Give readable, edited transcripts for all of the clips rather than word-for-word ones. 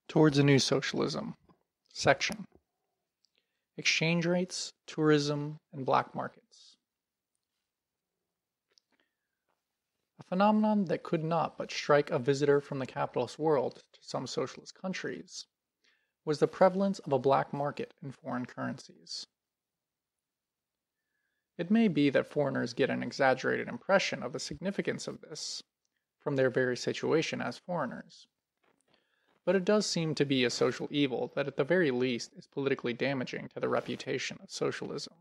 Towards a New Socialism. Section. Exchange rates, tourism, and black markets. A phenomenon that could not but strike a visitor from the capitalist world to some socialist countries was the prevalence of a black market in foreign currencies. It may be that foreigners get an exaggerated impression of the significance of this from their very situation as foreigners. But it does seem to be a social evil that at the very least is politically damaging to the reputation of socialism.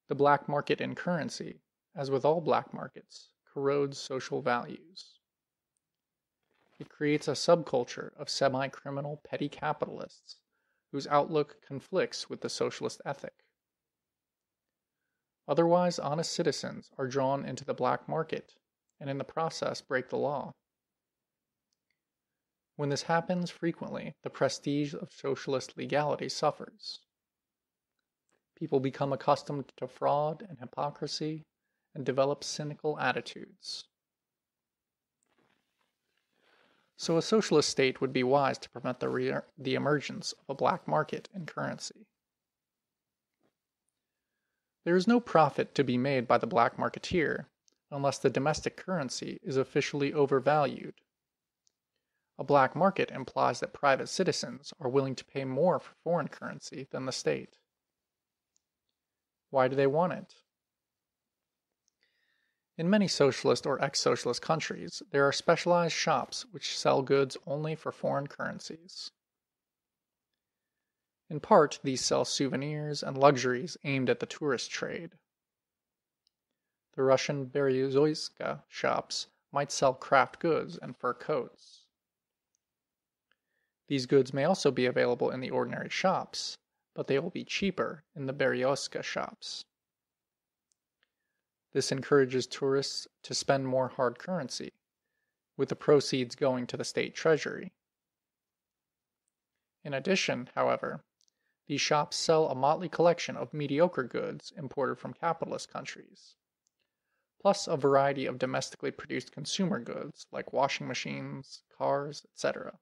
The black market in currency, as with all black markets, corrodes social values. It creates a subculture of semi-criminal petty capitalists whose outlook conflicts with the socialist ethic. Otherwise honest citizens are drawn into the black market and in the process break the law. When this happens frequently, the prestige of socialist legality suffers. People become accustomed to fraud and hypocrisy and develop cynical attitudes. So a socialist state would be wise to prevent the emergence of a black market in currency. There is no profit to be made by the black marketeer unless the domestic currency is officially overvalued. A black market implies that private citizens are willing to pay more for foreign currency than the state. Why do they want it? In many socialist or ex-socialist countries, there are specialized shops which sell goods only for foreign currencies. In part, these sell souvenirs and luxuries aimed at the tourist trade. The Russian Berezovska shops might sell craft goods and fur coats. These goods may also be available in the ordinary shops, but they will be cheaper in the Berezovska shops. This encourages tourists to spend more hard currency, with the proceeds going to the state treasury. In addition, however, these shops sell a motley collection of mediocre goods imported from capitalist countries, plus a variety of domestically produced consumer goods like washing machines, cars, etc.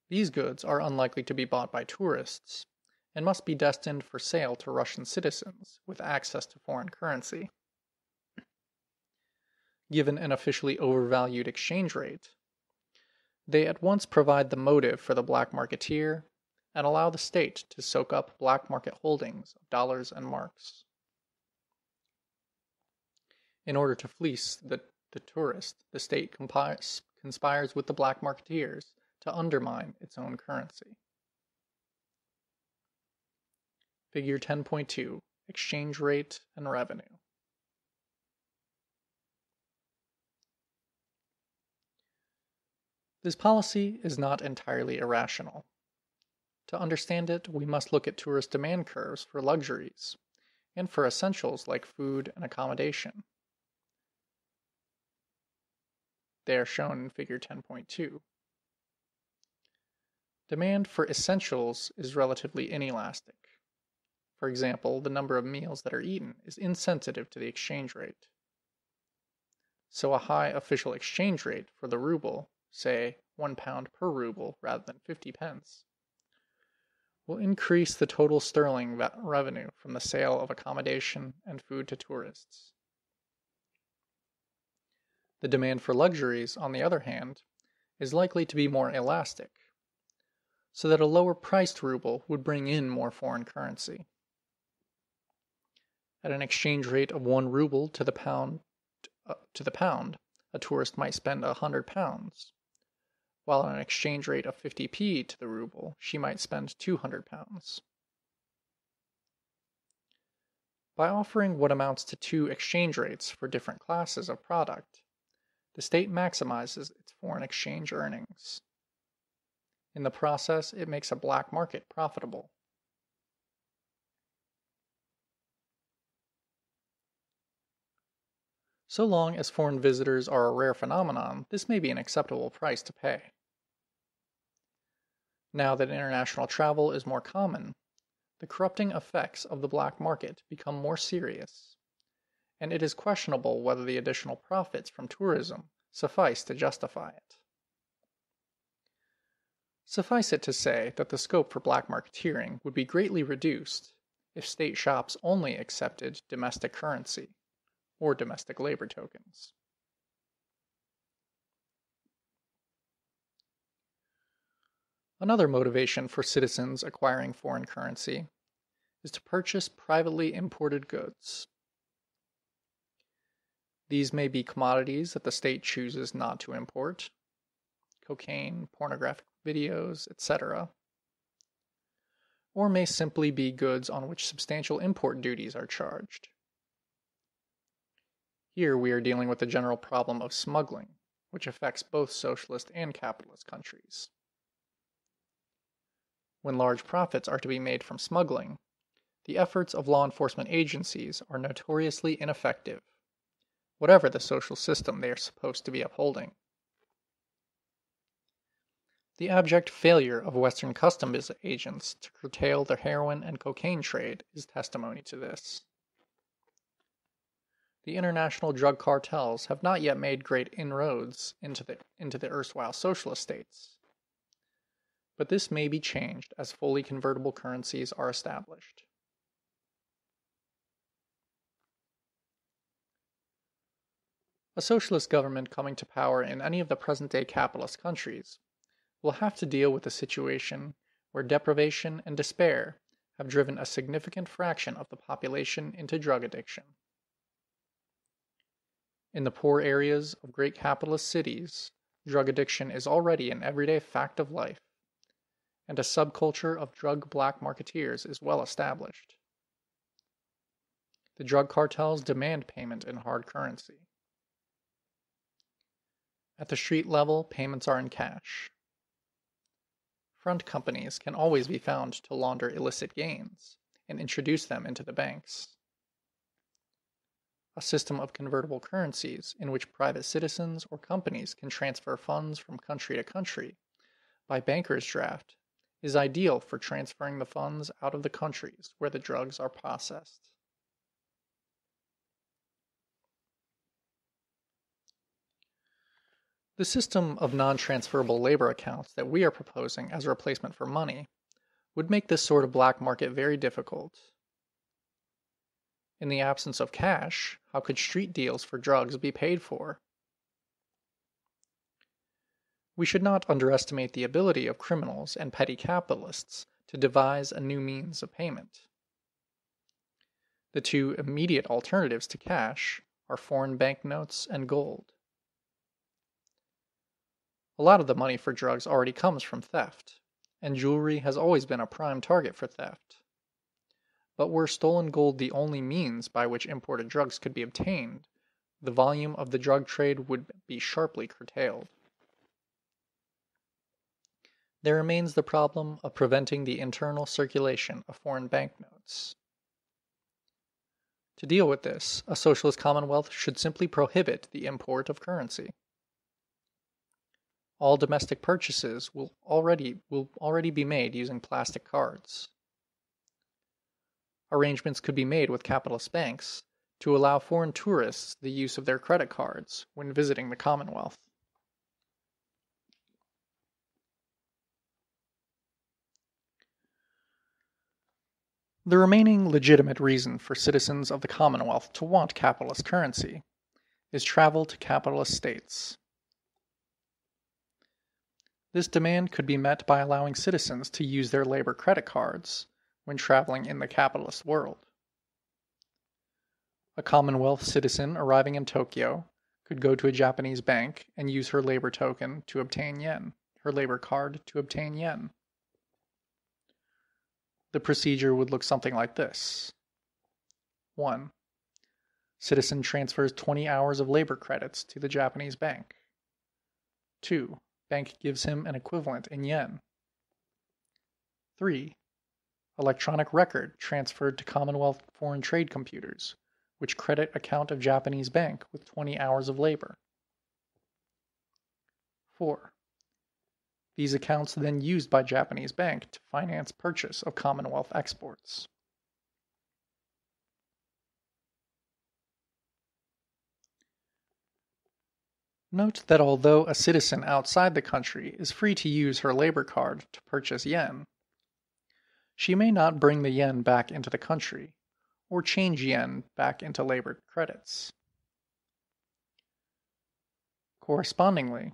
These goods are unlikely to be bought by tourists, and must be destined for sale to Russian citizens with access to foreign currency. Given an officially overvalued exchange rate, they at once provide the motive for the black marketeer and allow the state to soak up black market holdings of dollars and marks. In order to fleece the tourist, the state conspires with the black marketeers to undermine its own currency. Figure 10.2, Exchange Rate and Revenue. This policy is not entirely irrational. To understand it, we must look at tourist demand curves for luxuries, and for essentials like food and accommodation. They are shown in Figure 10.2. Demand for essentials is relatively inelastic. For example, the number of meals that are eaten is insensitive to the exchange rate. So a high official exchange rate for the ruble, say £1 per ruble rather than 50 pence, will increase the total sterling revenue from the sale of accommodation and food to tourists. The demand for luxuries, on the other hand, is likely to be more elastic, so that a lower priced ruble would bring in more foreign currency. At an exchange rate of 1 ruble to the pound, a tourist might spend £100, while at an exchange rate of 50p to the ruble, she might spend £200. By offering what amounts to 2 exchange rates for different classes of product, the state maximizes its foreign exchange earnings. In the process, it makes a black market profitable. So long as foreign visitors are a rare phenomenon, this may be an acceptable price to pay. Now that international travel is more common, the corrupting effects of the black market become more serious, and it is questionable whether the additional profits from tourism suffice to justify it. Suffice it to say that the scope for black marketeering would be greatly reduced if state shops only accepted domestic currency or domestic labor tokens. Another motivation for citizens acquiring foreign currency is to purchase privately imported goods. These may be commodities that the state chooses not to import, cocaine, pornographic videos, etc., or may simply be goods on which substantial import duties are charged. Here we are dealing with the general problem of smuggling, which affects both socialist and capitalist countries. When large profits are to be made from smuggling, the efforts of law enforcement agencies are notoriously ineffective, whatever the social system they are supposed to be upholding. The abject failure of Western customs agents to curtail the heroin and cocaine trade is testimony to this. The international drug cartels have not yet made great inroads into the erstwhile socialist states, but this may be changed as fully convertible currencies are established. A socialist government coming to power in any of the present-day capitalist countries will have to deal with a situation where deprivation and despair have driven a significant fraction of the population into drug addiction. In the poor areas of great capitalist cities, drug addiction is already an everyday fact of life, and a subculture of drug black marketeers is well established. The drug cartels demand payment in hard currency. At the street level, payments are in cash. Front companies can always be found to launder illicit gains and introduce them into the banks. A system of convertible currencies in which private citizens or companies can transfer funds from country to country by banker's draft is ideal for transferring the funds out of the countries where the drugs are processed. The system of non-transferable labor accounts that we are proposing as a replacement for money would make this sort of black market very difficult. In the absence of cash, how could street deals for drugs be paid for? We should not underestimate the ability of criminals and petty capitalists to devise a new means of payment. The two immediate alternatives to cash are foreign banknotes and gold. A lot of the money for drugs already comes from theft, and jewelry has always been a prime target for theft. But were stolen gold the only means by which imported drugs could be obtained, the volume of the drug trade would be sharply curtailed. There remains the problem of preventing the internal circulation of foreign banknotes. To deal with this, a socialist commonwealth should simply prohibit the import of currency. All domestic purchases will already be made using plastic cards. Arrangements could be made with capitalist banks to allow foreign tourists the use of their credit cards when visiting the Commonwealth. The remaining legitimate reason for citizens of the Commonwealth to want capitalist currency is travel to capitalist states. This demand could be met by allowing citizens to use their labor credit cards when traveling in the capitalist world. A Commonwealth citizen arriving in Tokyo could go to a Japanese bank and use her labor token to obtain yen, her labor card to obtain yen. The procedure would look something like this. 1. Citizen transfers 20 hours of labor credits to the Japanese bank. 2. Bank gives him an equivalent in yen. 3. Electronic record transferred to Commonwealth foreign trade computers, which credit account of Japanese bank with 20 hours of labor. 4. These accounts then used by Japanese bank to finance purchase of Commonwealth exports. Note that although a citizen outside the country is free to use her labor card to purchase yen, she may not bring the yen back into the country, or change yen back into labor credits. Correspondingly,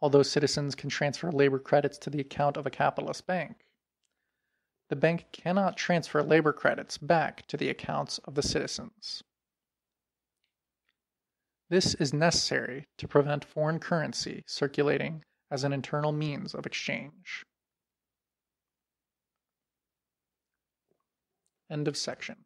although citizens can transfer labor credits to the account of a capitalist bank, the bank cannot transfer labor credits back to the accounts of the citizens. This is necessary to prevent foreign currency circulating as an internal means of exchange. End of section.